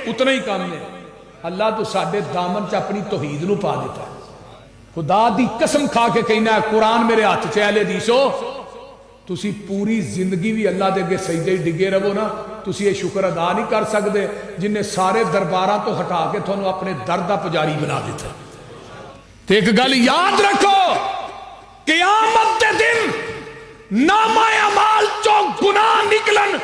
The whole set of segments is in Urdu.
اتنا ہی کام ہے۔ اللہ تو ساڈے دامن چ اپنی توحید نو پا دیتا ہے۔ خدا دی قسم کھا کے کہنا ہے قرآن میرے ہاتھ چ اہل حدیثو، تسی پوری زندگی بھی اللہ دے اگے سجدے ڈگے رہو نا، تسی یہ شکر ادا نہیں کر سکتے جن نے سارے درباراں تو ہٹا کے تھانوں اپنے در دا پجاری بنا دیتا۔ تے ایک گل یاد رکھو، قیامت دے دن نامہ اعمال چو گناہ نکلن،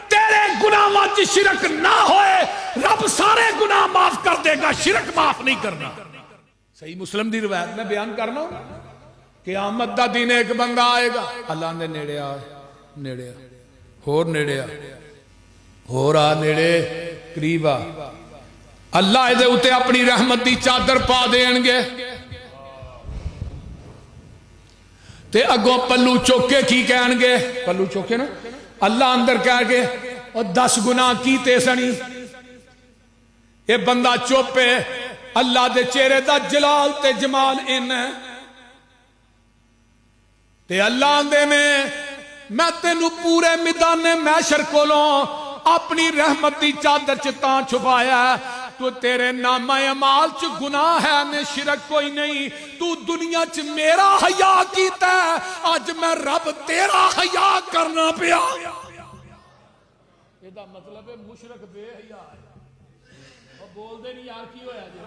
تیرے گناہاں چ شرک نہ ہوئے، رب سارے گناہ معاف کر دے گا، شرک معاف نہیں کرنا۔ صحیح مسلم دی روایت میں بیان کرنا ہوں، قیامت دا دن ایک بندہ آئے گا، اللہ نے نیڑے آ، نیڑے آ، ہور نیڑے آ، ہور آ، نیڑے قریب آ، اللہ دے اتے اپنی رحمت دی چادر پا دین گے، تے اگوں پلو چوکے کی کہن گے، پلو چوکے نا، اللہ اندر کہہ گے اور 10 گناہ کیتے سنی، یہ بندہ چوپے، اللہ دے چہرے دا جلال تے جمال ان ہے، تے اللہ دے میں تینو پورے میدان محشر کولوں اپنی رحمت دی چادر چ تاں چھپایا ہے، تو تیرے نامہ اعمال چ گناہ ہے نے شرک کوئی نہیں، تو دنیا چ میرا حیا کیتا ہے، اج میں رب تیرا حیا کرنا پیا۔ یہ دا مطلب ہے مشرک بے حیا ہے، اور بول دے نہیں یار کی ہویا جی،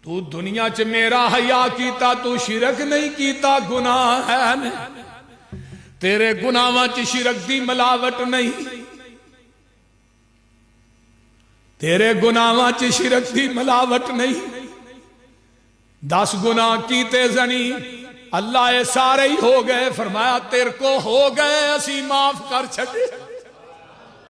تو دنیا چ میرا حیا کیتا، تو شرک نہیں کیتا، گناہ ہے نے، تیرے گناہاں چ شرک دی ملاوٹ نہیں، تیرے گناہاں چ شرک دی ملاوٹ نہیں، 10 گناہ کیتے زنی، اللہ یہ سارے ہی ہو گئے، فرمایا تیرے کو ہو گئے اسی معاف کر چھڑے۔